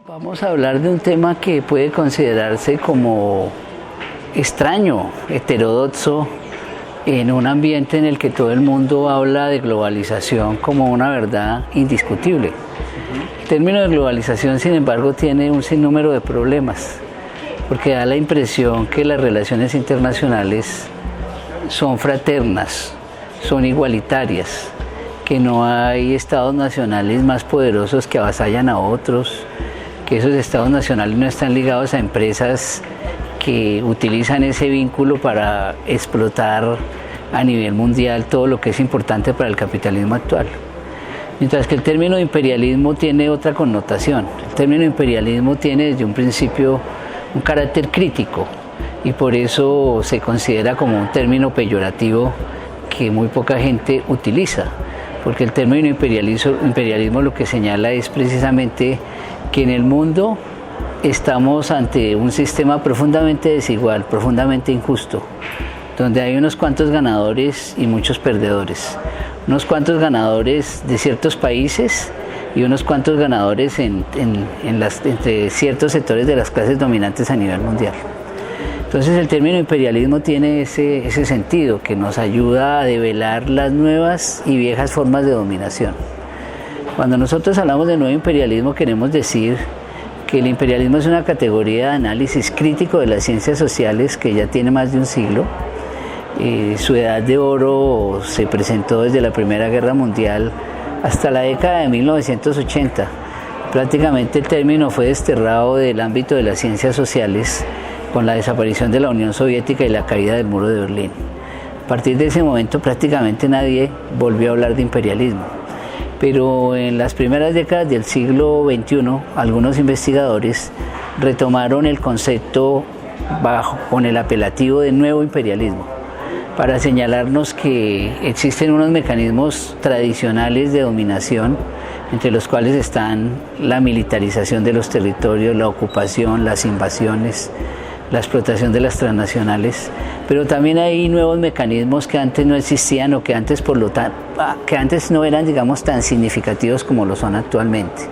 Vamos a hablar de un tema que puede considerarse como extraño, heterodoxo, en un ambiente en el que todo el mundo habla de globalización como una verdad indiscutible. El término de globalización, sin embargo, tiene un sinnúmero de problemas, porque da la impresión que las relaciones internacionales son fraternas, son igualitarias, que no hay estados nacionales más poderosos que avasallan a otros, que esos estados nacionales no están ligados a empresas que utilizan ese vínculo para explotar a nivel mundial todo lo que es importante para el capitalismo actual. Mientras que el término imperialismo tiene otra connotación. El término imperialismo tiene desde un principio un carácter crítico y por eso se considera como un término peyorativo que muy poca gente utiliza, porque el término imperialismo lo que señala es precisamente que en el mundo estamos ante un sistema profundamente desigual, profundamente injusto, donde hay unos cuantos ganadores y muchos perdedores, unos cuantos ganadores de ciertos países y unos cuantos ganadores entre ciertos sectores de las clases dominantes a nivel mundial. Entonces el término imperialismo tiene ese sentido que nos ayuda a develar las nuevas y viejas formas de dominación. Cuando nosotros hablamos de nuevo imperialismo queremos decir que el imperialismo es una categoría de análisis crítico de las ciencias sociales que ya tiene más de un siglo. Su edad de oro se presentó desde la Primera Guerra Mundial hasta la década de 1980. Prácticamente el término fue desterrado del ámbito de las ciencias sociales con la desaparición de la Unión Soviética y la caída del muro de Berlín. A partir de ese momento prácticamente nadie volvió a hablar de imperialismo. Pero en las primeras décadas del siglo XXI, algunos investigadores retomaron el concepto con el apelativo de nuevo imperialismo, para señalarnos que existen unos mecanismos tradicionales de dominación, entre los cuales están la militarización de los territorios, la ocupación, las invasiones, la explotación de las transnacionales, pero también hay nuevos mecanismos que antes no existían o que antes no eran, digamos, tan significativos como lo son actualmente.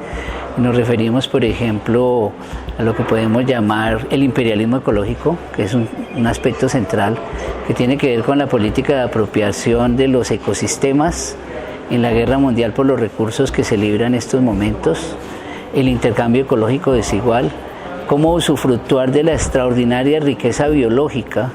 Nos referimos, por ejemplo, a lo que podemos llamar el imperialismo ecológico, que es un aspecto central que tiene que ver con la política de apropiación de los ecosistemas en la guerra mundial por los recursos que se libran en estos momentos, el intercambio ecológico desigual, cómo usufructuar de la extraordinaria riqueza biológica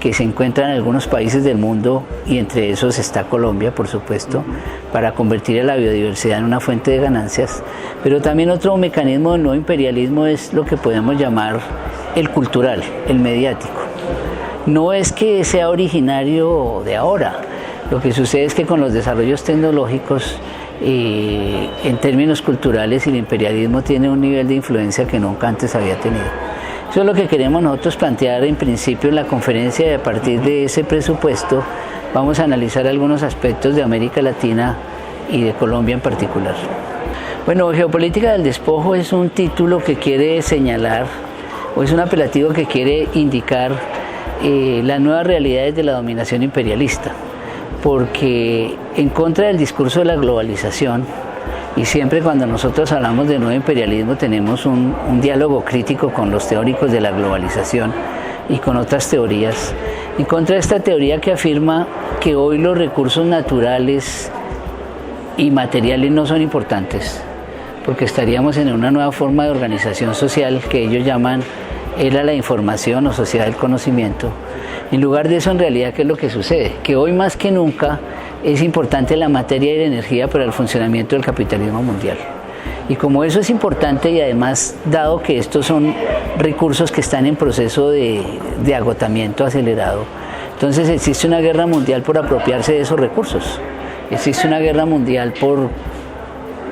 que se encuentra en algunos países del mundo, y entre esos está Colombia, por supuesto, para convertir a la biodiversidad en una fuente de ganancias. Pero también otro mecanismo del nuevo imperialismo es lo que podemos llamar el cultural, el mediático. No es que sea originario de ahora, lo que sucede es que con los desarrollos tecnológicos, en términos culturales, el imperialismo tiene un nivel de influencia que nunca antes había tenido. Eso es lo que queremos nosotros plantear en principio en la conferencia, y a partir de ese presupuesto vamos a analizar algunos aspectos de América Latina y de Colombia en particular. Bueno, Geopolítica del Despojo es un título que quiere señalar, o es un apelativo que quiere indicar las nuevas realidades de la dominación imperialista, porque en contra del discurso de la globalización, y siempre cuando nosotros hablamos de nuevo imperialismo tenemos un diálogo crítico con los teóricos de la globalización y con otras teorías, en contra de esta teoría que afirma que hoy los recursos naturales y materiales no son importantes, porque estaríamos en una nueva forma de organización social que ellos llaman era la información o sociedad del conocimiento. En lugar de eso, en realidad, ¿qué es lo que sucede? Que hoy más que nunca es importante la materia y la energía para el funcionamiento del capitalismo mundial. Y como eso es importante, y además dado que estos son recursos que están en proceso de agotamiento acelerado, entonces existe una guerra mundial por apropiarse de esos recursos. Existe una guerra mundial por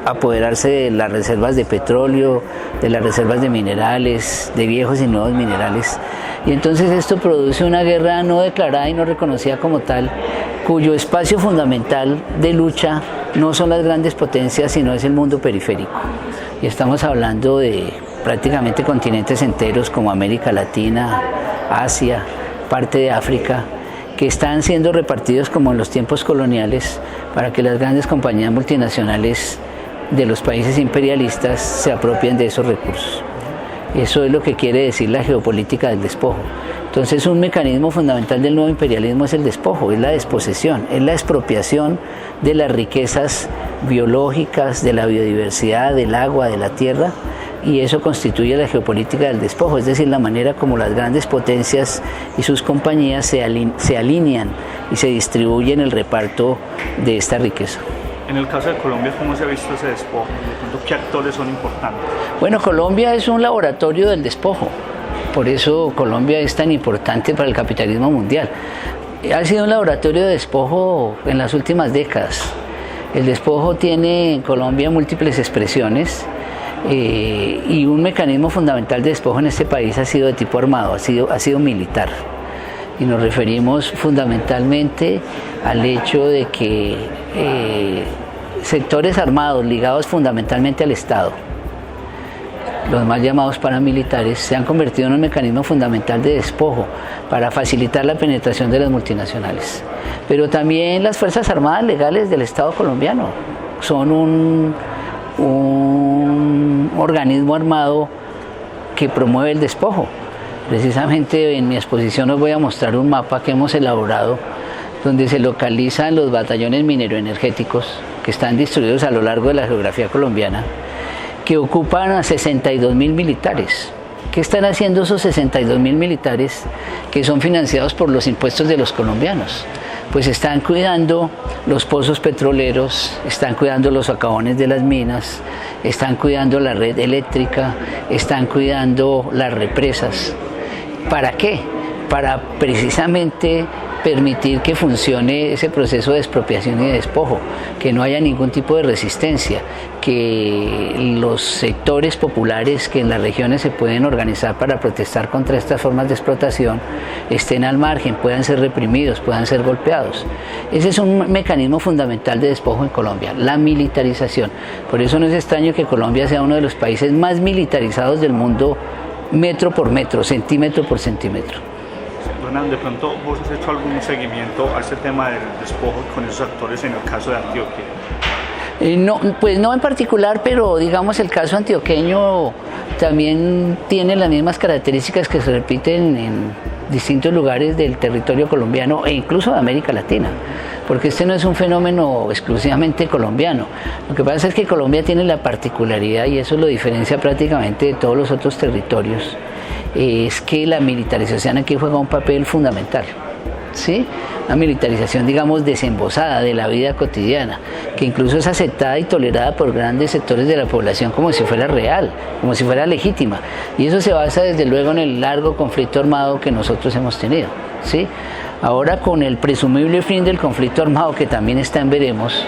apoderarse de las reservas de petróleo, de las reservas de minerales, de viejos y nuevos minerales. Y entonces esto produce una guerra no declarada y no reconocida como tal, cuyo espacio fundamental de lucha no son las grandes potencias, sino es el mundo periférico. Y estamos hablando de prácticamente continentes enteros como América Latina, Asia, parte de África, que están siendo repartidos como en los tiempos coloniales para que las grandes compañías multinacionales de los países imperialistas se apropien de esos recursos. Eso es lo que quiere decir la geopolítica del despojo. Entonces, un mecanismo fundamental del nuevo imperialismo es el despojo, es la desposesión, es la expropiación de las riquezas biológicas, de la biodiversidad, del agua, de la tierra, y eso constituye la geopolítica del despojo, es decir, la manera como las grandes potencias y sus compañías se alinean y se distribuyen el reparto de esta riqueza. En el caso de Colombia, ¿cómo se ha visto ese despojo? ¿Qué actores son importantes? Bueno, Colombia es un laboratorio del despojo, por eso Colombia es tan importante para el capitalismo mundial. Ha sido un laboratorio de despojo en las últimas décadas. El despojo tiene en Colombia múltiples expresiones. Y un mecanismo fundamental de despojo en este país ha sido de tipo armado, ha sido militar. Y nos referimos fundamentalmente al hecho de que sectores armados ligados fundamentalmente al Estado, los más llamados paramilitares, se han convertido en un mecanismo fundamental de despojo para facilitar la penetración de las multinacionales. Pero también las Fuerzas Armadas legales del Estado colombiano son un organismo armado que promueve el despojo. Precisamente en mi exposición os voy a mostrar un mapa que hemos elaborado donde se localizan los batallones mineroenergéticos que están distribuidos a lo largo de la geografía colombiana, que ocupan a 62.000 militares. ¿Qué están haciendo esos 62.000 militares que son financiados por los impuestos de los colombianos? Pues están cuidando los pozos petroleros, están cuidando los socavones de las minas, están cuidando la red eléctrica, están cuidando las represas. ¿Para qué? Para precisamente permitir que funcione ese proceso de expropiación y de despojo, que no haya ningún tipo de resistencia, que los sectores populares que en las regiones se pueden organizar para protestar contra estas formas de explotación estén al margen, puedan ser reprimidos, puedan ser golpeados. Ese es un mecanismo fundamental de despojo en Colombia, la militarización. Por eso no es extraño que Colombia sea uno de los países más militarizados del mundo, metro por metro, centímetro por centímetro. Hernán, de pronto vos has hecho algún seguimiento a este tema del despojo con esos actores en el caso de Antioquia. No, pues no en particular, pero digamos el caso antioqueño también tiene las mismas características que se repiten en distintos lugares del territorio colombiano e incluso de América Latina, porque este no es un fenómeno exclusivamente colombiano. Lo que pasa es que Colombia tiene la particularidad, y eso lo diferencia prácticamente de todos los otros territorios, es que la militarización aquí juega un papel fundamental, ¿sí? Una militarización, digamos, desembosada de la vida cotidiana, que incluso es aceptada y tolerada por grandes sectores de la población como si fuera real, como si fuera legítima. Y eso se basa desde luego en el largo conflicto armado que nosotros hemos tenido, ¿sí? Ahora, con el presumible fin del conflicto armado, que también está en veremos,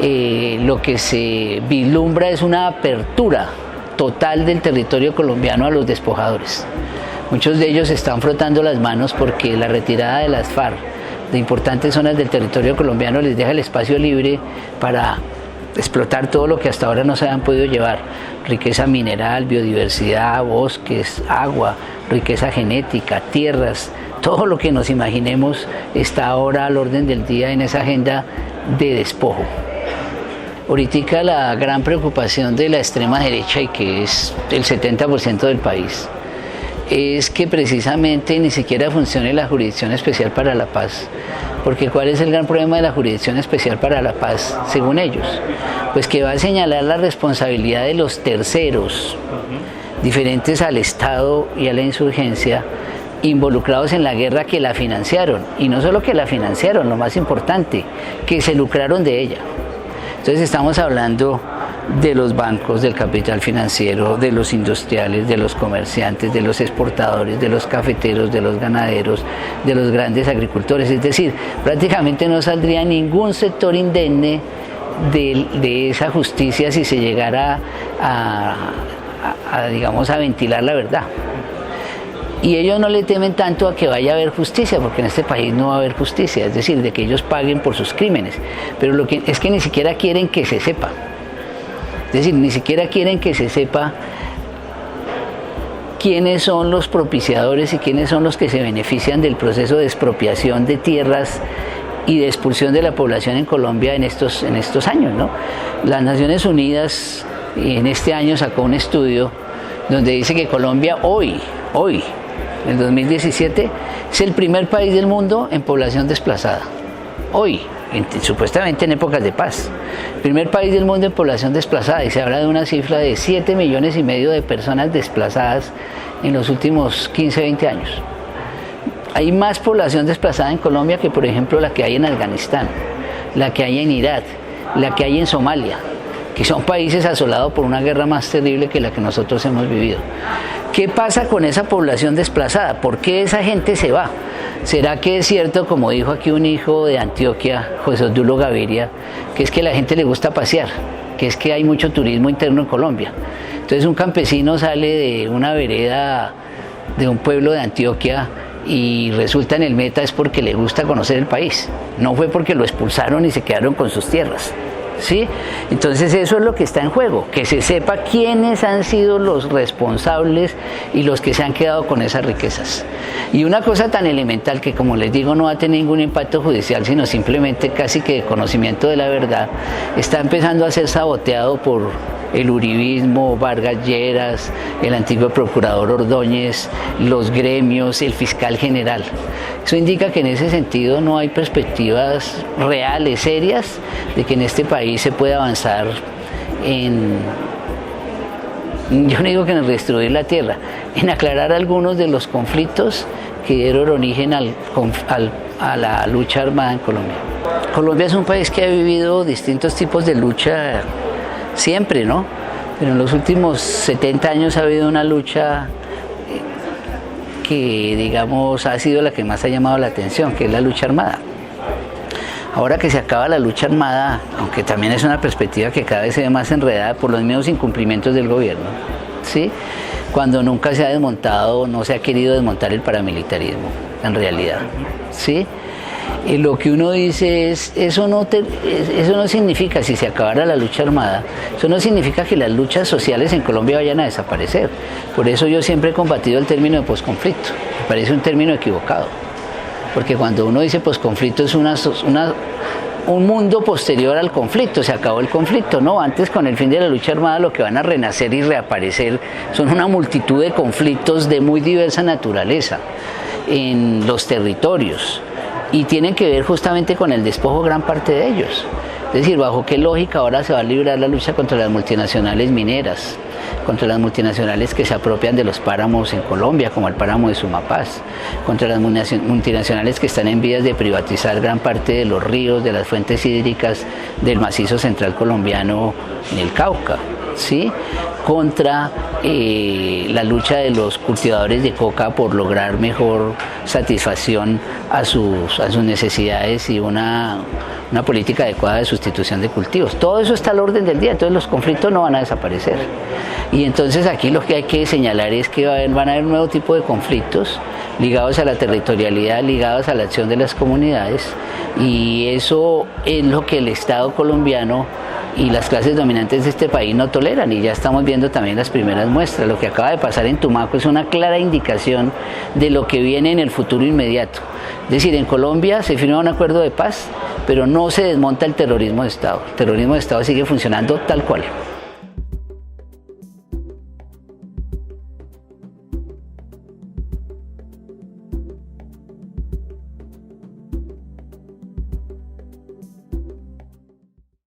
lo que se vislumbra es una apertura total del territorio colombiano a los despojadores. Muchos de ellos están frotando las manos porque la retirada de las FARC de importantes zonas del territorio colombiano les deja el espacio libre para explotar todo lo que hasta ahora no se han podido llevar: riqueza mineral, biodiversidad, bosques, agua, riqueza genética, tierras. Todo lo que nos imaginemos está ahora al orden del día en esa agenda de despojo. Ahorita la gran preocupación de la extrema derecha, y que es el 70% del país, es que precisamente ni siquiera funcione la Jurisdicción Especial para la Paz. Porque ¿cuál es el gran problema de la Jurisdicción Especial para la Paz, según ellos? Pues que va a señalar la responsabilidad de los terceros, diferentes al Estado y a la insurgencia, involucrados en la guerra, que la financiaron. Y no solo que la financiaron, lo más importante, que se lucraron de ella. Entonces estamos hablando de los bancos, del capital financiero, de los industriales, de los comerciantes, de los exportadores, de los cafeteros, de los ganaderos, de los grandes agricultores. Es decir, prácticamente no saldría ningún sector indemne de esa justicia si se llegara digamos, a ventilar la verdad. Y ellos no le temen tanto a que vaya a haber justicia, porque en este país no va a haber justicia, es decir, de que ellos paguen por sus crímenes. Pero lo que es que ni siquiera quieren que se sepa. Es decir, ni siquiera quieren que se sepa quiénes son los propiciadores y quiénes son los que se benefician del proceso de expropiación de tierras y de expulsión de la población en Colombia en estos años, ¿no? Las Naciones Unidas en este año sacó un estudio donde dice que Colombia hoy, en el 2017, es el primer país del mundo en población desplazada. Hoy, supuestamente en épocas de paz. Primer país del mundo en población desplazada, y se habla de una cifra de 7,5 millones de personas desplazadas en los últimos 15, 20 años. Hay más población desplazada en Colombia que, por ejemplo, la que hay en Afganistán, la que hay en Irak, la que hay en Somalia, que son países asolados por una guerra más terrible que la que nosotros hemos vivido. ¿Qué pasa con esa población desplazada? ¿Por qué esa gente se va? ¿Será que es cierto, como dijo aquí un hijo de Antioquia, José Obdulio Gaviria, que es que a la gente le gusta pasear, que es que hay mucho turismo interno en Colombia? Entonces un campesino sale de una vereda de un pueblo de Antioquia y resulta en el Meta es porque le gusta conocer el país, no fue porque lo expulsaron y se quedaron con sus tierras. ¿Sí? Entonces eso es lo que está en juego, que se sepa quiénes han sido los responsables y los que se han quedado con esas riquezas. Y una cosa tan elemental que, como les digo, no va a tener ningún impacto judicial, sino simplemente casi que de conocimiento de la verdad, está empezando a ser saboteado por el uribismo, Vargas Lleras, el antiguo procurador Ordóñez, los gremios, el fiscal general. Eso indica que en ese sentido no hay perspectivas reales, serias, de que en este país se pueda avanzar yo no digo que en redestruir la tierra, en aclarar algunos de los conflictos que dieron origen a la lucha armada en Colombia. Colombia es un país que ha vivido distintos tipos de lucha siempre, ¿no? Pero en los últimos 70 años ha habido una lucha que, digamos, ha sido la que más ha llamado la atención, que es la lucha armada. Ahora que se acaba la lucha armada, aunque también es una perspectiva que cada vez se ve más enredada por los mismos incumplimientos del gobierno, ¿sí? Cuando nunca se ha desmontado, no se ha querido desmontar el paramilitarismo, en realidad, ¿sí? Y lo que uno dice es, eso no significa, si se acabara la lucha armada, eso no significa que las luchas sociales en Colombia vayan a desaparecer. Por eso yo siempre he combatido el término de posconflicto. Me parece un término equivocado. Porque cuando uno dice posconflicto es un mundo posterior al conflicto, se acabó el conflicto. No, antes, con el fin de la lucha armada, lo que van a renacer y reaparecer son una multitud de conflictos de muy diversa naturaleza en los territorios. Y tienen que ver justamente con el despojo gran parte de ellos. Es decir, ¿bajo qué lógica ahora se va a librar la lucha contra las multinacionales mineras, contra las multinacionales que se apropian de los páramos en Colombia, como el páramo de Sumapaz, contra las multinacionales que están en vías de privatizar gran parte de los ríos, de las fuentes hídricas del macizo central colombiano en el Cauca, ¿sí? Contra la lucha de los cultivadores de coca por lograr mejor satisfacción a sus necesidades y una política adecuada de sustitución de cultivos. Todo eso está al orden del día, entonces los conflictos no van a desaparecer. Y entonces aquí lo que hay que señalar es que van a haber un nuevo tipo de conflictos ligados a la territorialidad, ligados a la acción de las comunidades, y eso es lo que el Estado colombiano y las clases dominantes de este país no toleran, y ya estamos viendo también las primeras muestras. Lo que acaba de pasar en Tumaco es una clara indicación de lo que viene en el futuro inmediato. Es decir, en Colombia se firma un acuerdo de paz, pero no se desmonta el terrorismo de Estado. El terrorismo de Estado sigue funcionando tal cual.